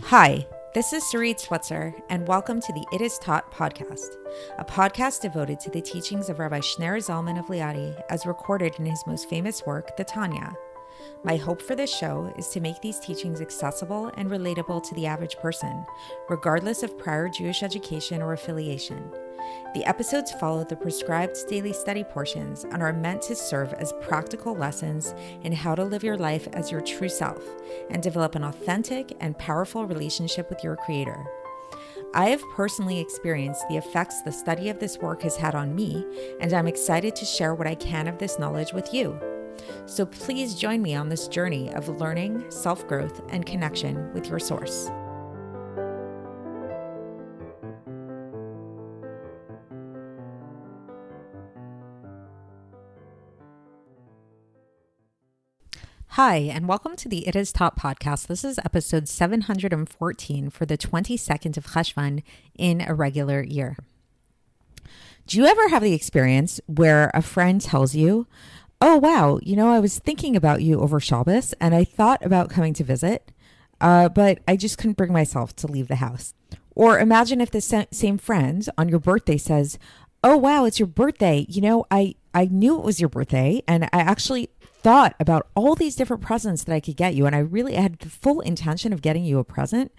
Hi, this is Sarit Switzer, and welcome to the It Is Taught podcast, a podcast devoted to the teachings of Rabbi Shneur Zalman of Liadi as recorded in his most famous work, the Tanya. My hope for this show is to make these teachings accessible and relatable to the average person, regardless of prior Jewish education or affiliation. The episodes follow the prescribed daily study portions and are meant to serve as practical lessons in how to live your life as your true self and develop an authentic and powerful relationship with your Creator. I have personally experienced the effects the study of this work has had on me, and I'm excited to share what I can of this knowledge with you. So please join me on this journey of learning, self-growth, and connection with your source. Hi, and welcome to the It Is Taught podcast. This is episode 714 for the 22nd of Cheshvan in a regular year. Do you ever have the experience where a friend tells you, oh, wow, I was thinking about you over Shabbos and I thought about coming to visit, but I just couldn't bring myself to leave the house. Or imagine if the same friend on your birthday says, oh, wow, it's your birthday. I knew it was your birthday and I actually thought about all these different presents that I could get you. And I had the full intention of getting you a present,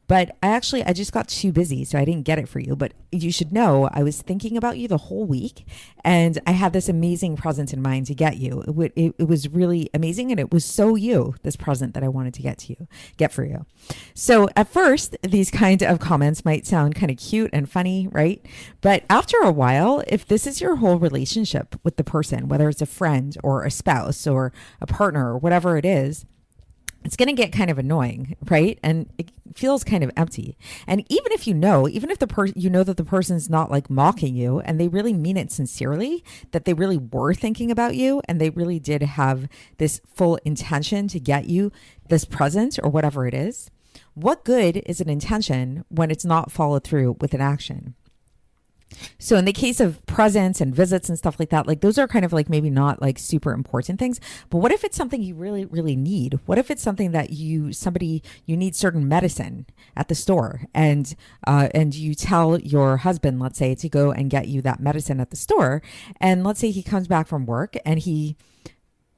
but I just got too busy. So I didn't get it for you. But you should know I was thinking about you the whole week and I had this amazing present in mind to get you. It was really amazing. And it was this present that I wanted to get for you. So at first, these kind of comments might sound kind of cute and funny, right? But after a while, if this is your whole relationship with the person, whether it's a friend or a spouse or a partner or whatever it is, it's going to get kind of annoying, right? And it feels kind of empty. And even if that the person's not like mocking you and they really mean it sincerely, that they really were thinking about you and they really did have this full intention to get you this present or whatever it is, what good is an intention when it's not followed through with an action? So in the case of presents and visits and stuff like that, like those are kind of like maybe not like super important things, but what if it's something you really, really need? What if it's something that you need certain medicine at the store and you tell your husband, let's say, to go and get you that medicine at the store. And let's say he comes back from work and he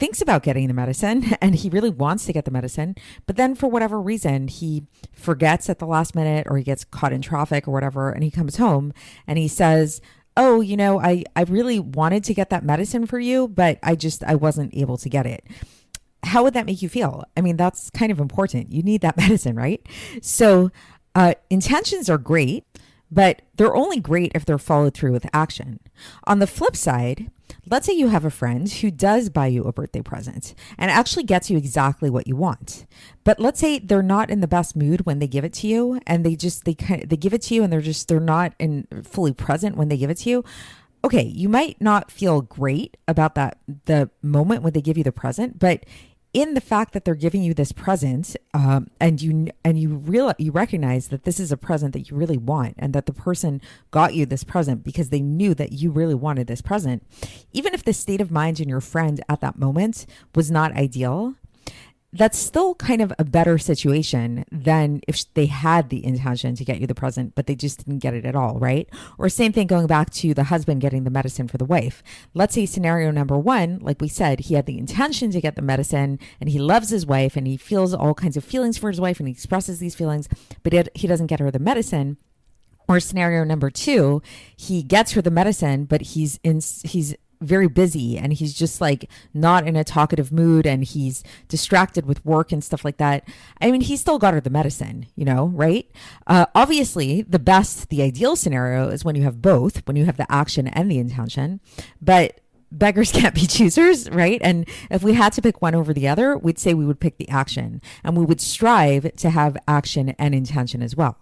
thinks about getting the medicine and he really wants to get the medicine, but then for whatever reason, he forgets at the last minute or he gets caught in traffic or whatever. And he comes home and he says, oh, I really wanted to get that medicine for you, but I wasn't able to get it. How would that make you feel? I mean, that's kind of important. You need that medicine, right? So intentions are great, but they're only great if they're followed through with action. On the flip side, let's say you have a friend who does buy you a birthday present and actually gets you exactly what you want. But let's say they're not in the best mood when they give it to you and they give it to you and they're not fully present when they give it to you. Okay, you might not feel great about the moment when they give you the present, but in the fact that they're giving you this present, and you recognize that this is a present that you really want, and that the person got you this present because they knew that you really wanted this present, even if the state of mind in your friend at that moment was not ideal, that's still kind of a better situation than if they had the intention to get you the present, but they just didn't get it at all, right? Or same thing going back to the husband getting the medicine for the wife. Let's say scenario number one, like we said, he had the intention to get the medicine and he loves his wife and he feels all kinds of feelings for his wife and he expresses these feelings, but he doesn't get her the medicine. Or scenario number two, he gets her the medicine, but he's very busy and he's just like not in a talkative mood and he's distracted with work and stuff like that. I mean, he still got her the medicine, right? Obviously, the ideal scenario is when you have both, when you have the action and the intention, but beggars can't be choosers, right? And if we had to pick one over the other, we'd say we would pick the action and we would strive to have action and intention as well.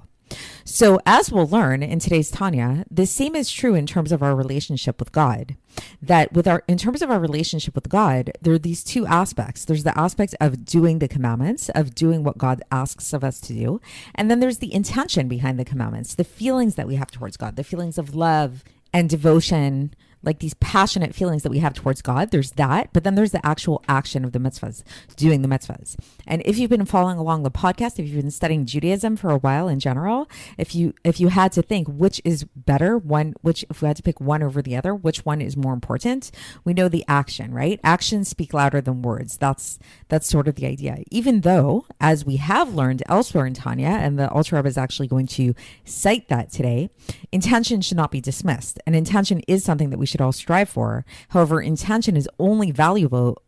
So as we'll learn in today's Tanya, the same is true in terms of our relationship with God. That in terms of our relationship with God, there are these two aspects. There's the aspect of doing the commandments, of doing what God asks of us to do. And then there's the intention behind the commandments, the feelings that we have towards God, the feelings of love and devotion, like these passionate feelings that we have towards God. There's that, but then there's the actual action of the mitzvahs, doing the mitzvahs. And if you've been following along the podcast, if you've been studying Judaism for a while in general, if you had to think which is better, if we had to pick one over the other, which one is more important, we know the action, right? Actions speak louder than words. That's sort of the idea. Even though, as we have learned elsewhere in Tanya, and the Alter Rebbe is actually going to cite that today, intention should not be dismissed. And intention is something that we should all strive for. However, intention is only valuable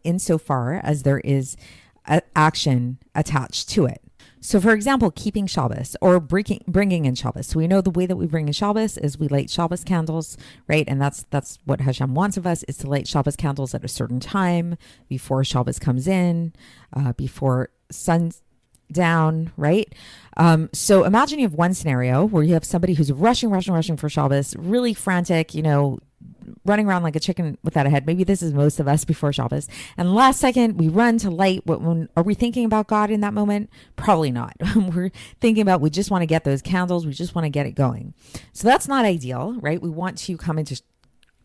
insofar as there is action attached to it. So, for example, keeping Shabbos or bringing in Shabbos. So we know the way that we bring in Shabbos is we light Shabbos candles, right? And that's what Hashem wants of us, is to light Shabbos candles at a certain time before Shabbos comes in, before sundown, right? So imagine you have one scenario where you have somebody who's rushing for Shabbos, really frantic, running around like a chicken without a head. Maybe this is most of us before Shabbos. And last second, we run to light. Are we thinking about God in that moment? Probably not. We're thinking about, we just want to get those candles. We just want to get it going. So that's not ideal, right? We want to come into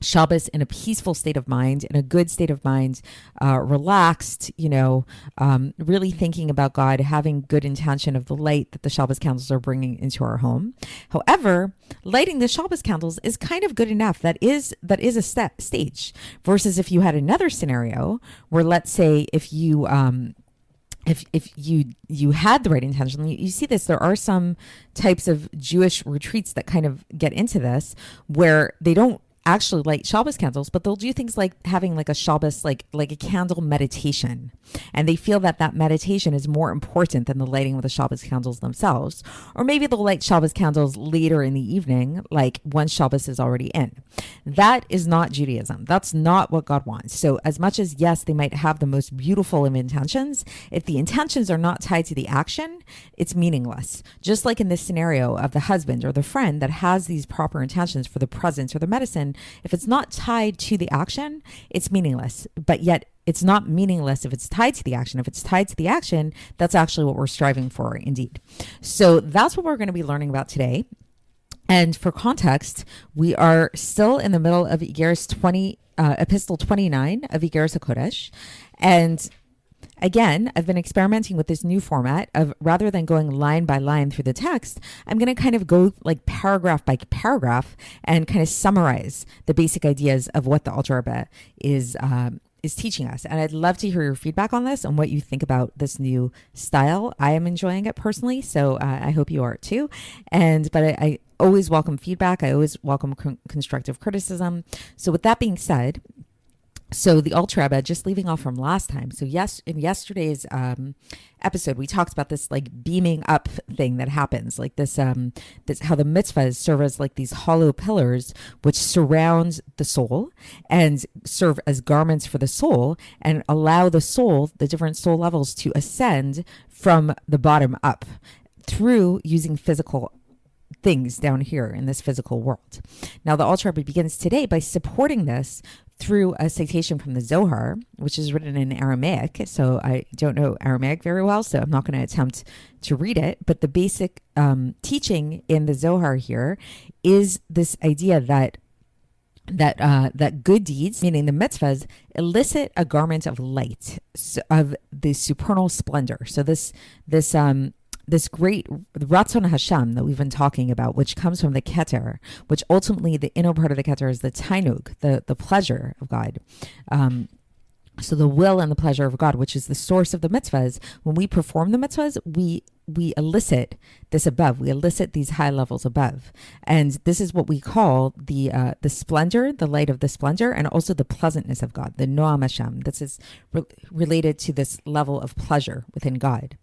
Shabbos in a peaceful state of mind, in a good state of mind, relaxed, really thinking about God, having good intention of the light that the Shabbos candles are bringing into our home. However, lighting the Shabbos candles is kind of good enough. That is a stage. Versus if you had another scenario where, let's say, if you had the right intention, you see this, there are some types of Jewish retreats that kind of get into this, where they don't actually light Shabbos candles, but they'll do things like having like a Shabbos, like a candle meditation. And they feel that meditation is more important than the lighting of the Shabbos candles themselves. Or maybe they'll light Shabbos candles later in the evening, like once Shabbos is already in. That is not Judaism. That's not what God wants. So as much as, yes, they might have the most beautiful of intentions, if the intentions are not tied to the action, it's meaningless. Just like in this scenario of the husband or the friend that has these proper intentions for the presents or the medicine, if it's not tied to the action, it's meaningless. But yet it's not meaningless if it's tied to the action. If it's tied to the action, that's actually what we're striving for indeed. So that's what we're going to be learning about today. And for context, we are still in the middle of Iggeres Epistle 29 of Iggeres HaKodesh. And again, I've been experimenting with this new format of, rather than going line by line through the text, I'm going to kind of go like paragraph by paragraph and kind of summarize the basic ideas of what the Alter Rebbe is teaching us. And I'd love to hear your feedback on this and what you think about this new style. I am enjoying it personally, so I hope you are too. But I always welcome feedback. I always welcome constructive criticism. So with that being said, so the Alter Rebbe, just leaving off from last time. So in yesterday's episode, we talked about this like beaming up thing that happens, like this how the mitzvahs serve as like these hollow pillars which surround the soul and serve as garments for the soul and allow the soul, the different soul levels, to ascend from the bottom up through using physical things down here in this physical world. Now, the Alter Rebbe begins today by supporting this through a citation from the Zohar, which is written in Aramaic. So I don't know Aramaic very well, so I'm not going to attempt to read it. But the basic teaching in the Zohar here is this idea that good deeds, meaning the mitzvahs, elicit a garment of light, of the supernal splendor. So this great Ratzon Hashem that we've been talking about, which comes from the Keter, which ultimately the inner part of the Keter is the Tainug, the pleasure of God. So the will and the pleasure of God, which is the source of the mitzvahs. When we perform the mitzvahs, we elicit this above. We elicit these high levels above. And this is what we call the splendor, the light of the splendor, and also the pleasantness of God, the Noam Hashem. This is related to this level of pleasure within God.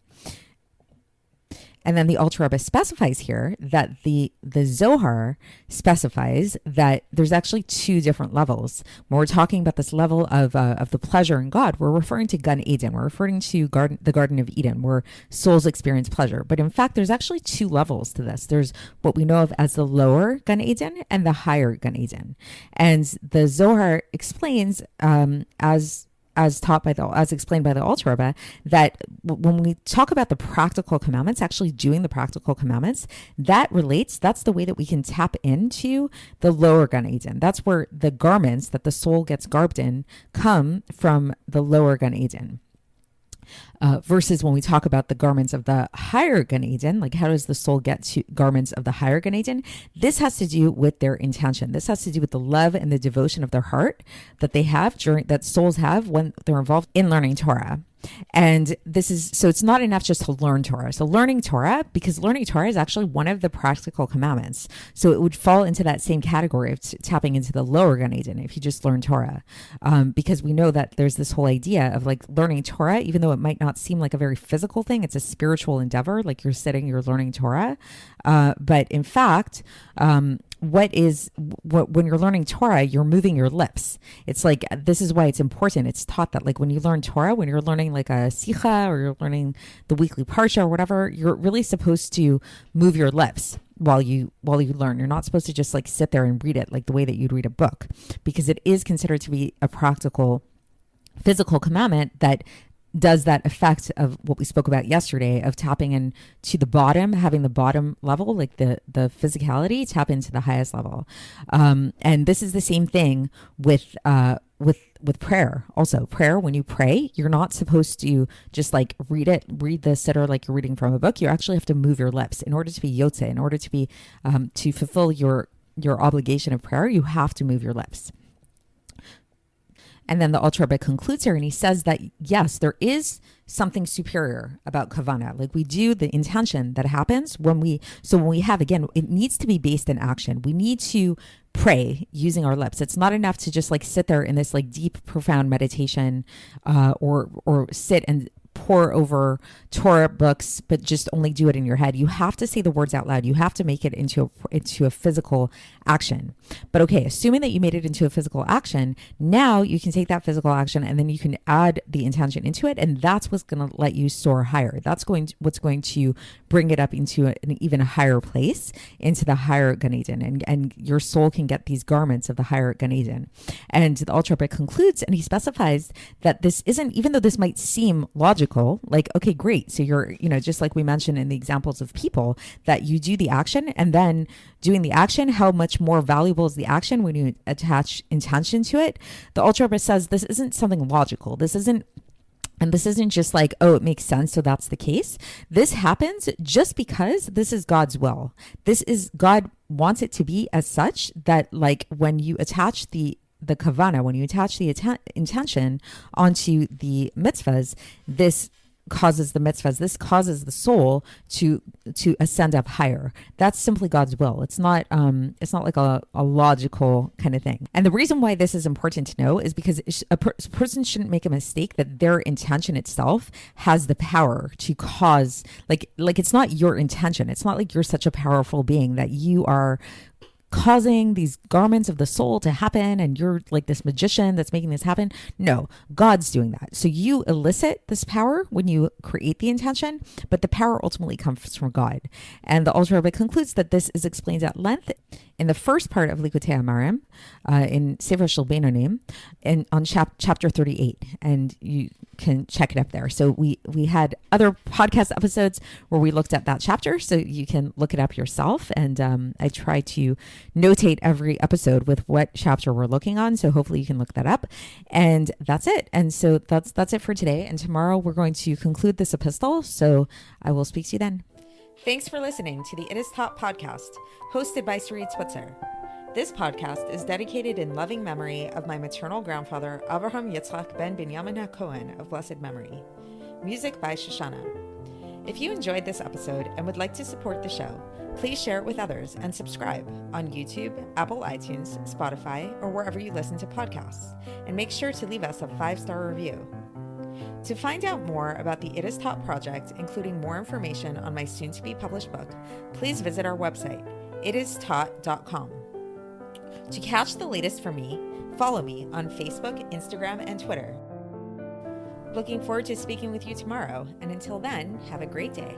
And then the Alter Rebbe specifies here that the Zohar specifies that there's actually two different levels. When we're talking about this level of the pleasure in God, we're referring to Gan Eden. We're referring to the Garden of Eden, where souls experience pleasure. But in fact, there's actually two levels to this. There's what we know of as the Lower Gan Eden and the Higher Gan Eden. And the Zohar explains as as explained by the Alter Rebbe, that when we talk about the practical commandments, actually doing the practical commandments, that's the way that we can tap into the lower Gan Eden. That's where the garments that the soul gets garbed in come from the lower Gan Eden. Versus when we talk about the garments of the higher Gan Eden, like how does the soul get to garments of the higher Gan Eden? This has to do with their intention. This has to do with the love and the devotion of their heart that they have that souls have when they're involved in learning Torah. And so it's not enough just to learn Torah. So learning Torah is actually one of the practical commandments. So it would fall into that same category of tapping into the lower Gan Eden if you just learn Torah. Because we know that there's this whole idea of like learning Torah, even though it might not seem like a very physical thing, it's a spiritual endeavor, like you're learning Torah. But in fact, when you're learning Torah, you're moving your lips. It's like, this is why it's important. It's taught that like when you learn Torah, when you're learning like a sicha or you're learning the weekly parsha or whatever, you're really supposed to move your lips while you learn. You're not supposed to just like sit there and read it like the way that you'd read a book, because it is considered to be a practical physical commandment that does that effect of what we spoke about yesterday of tapping into the bottom, having the bottom level, like the physicality, tap into the highest level. And this is the same thing with prayer. Also, prayer, when you pray, you're not supposed to just like read the siddur like you're reading from a book. You actually have to move your lips in order to be yotze, in order to be to fulfill your obligation of prayer. You have to move your lips. And then the Alter Rebbe concludes here, and he says that, yes, there is something superior about kavana. Like we do the intention that happens when we have, again, it needs to be based in action. We need to pray using our lips. It's not enough to just like sit there in this like deep, profound meditation or sit and pore over Torah books, but just only do it in your head. You have to say the words out loud. You have to make it into a physical action. But okay, assuming that you made it into a physical action, now you can take that physical action and then you can add the intention into it, and that's what's going to let you soar higher. That's what's going to bring it up into an even higher place, into the higher Gan Eden, and your soul can get these garments of the higher Gan Eden. And the Alter Rebbe concludes, and he specifies that this isn't, even though this might seem logical, like, okay, great. So you're, just like we mentioned in the examples of people, that you do the action, and then doing the action, how much more valuable is the action when you attach intention to it? The Alter Rebbe says this isn't something logical. This isn't just like, oh, it makes sense, so that's the case. This happens just because this is God's will. God wants it to be as such that, like, when you attach the kavana, when you attach the intention onto the mitzvahs, this causes the soul to ascend up higher. That's simply God's will. It's not like a logical kind of thing. And the reason why this is important to know is because a person shouldn't make a mistake that their intention itself has the power to cause, like it's not your intention. It's not like you're such a powerful being that you are causing these garments of the soul to happen and you're like this magician that's making this happen. No, God's doing that. So you elicit this power when you create the intention, but the power ultimately comes from God. And the Alter Rebbe concludes that this is explained at length in the first part of Likutei Amarim, in Sefer Shel Beinonim, and on chapter 38, and you can check it up there. So we had other podcast episodes where we looked at that chapter, so you can look it up yourself. And I try to notate every episode with what chapter we're looking on, so hopefully you can look that up. And that's it. And so that's it for today. And tomorrow we're going to conclude this epistle. So I will speak to you then. Thanks for listening to the It Is Taught podcast, hosted by Sarit Switzer. This podcast is dedicated in loving memory of my maternal grandfather, Avraham Yitzchak ben Binyamin HaKohen of blessed memory. Music by Shoshana. If you enjoyed this episode and would like to support the show, please share it with others and subscribe on YouTube, Apple iTunes, Spotify, or wherever you listen to podcasts. And make sure to leave us a 5-star review. To find out more about the It Is Taught project, including more information on my soon-to-be published book, please visit our website, itistaught.com. To catch the latest from me, follow me on Facebook, Instagram, and Twitter. Looking forward to speaking with you tomorrow, and until then, have a great day.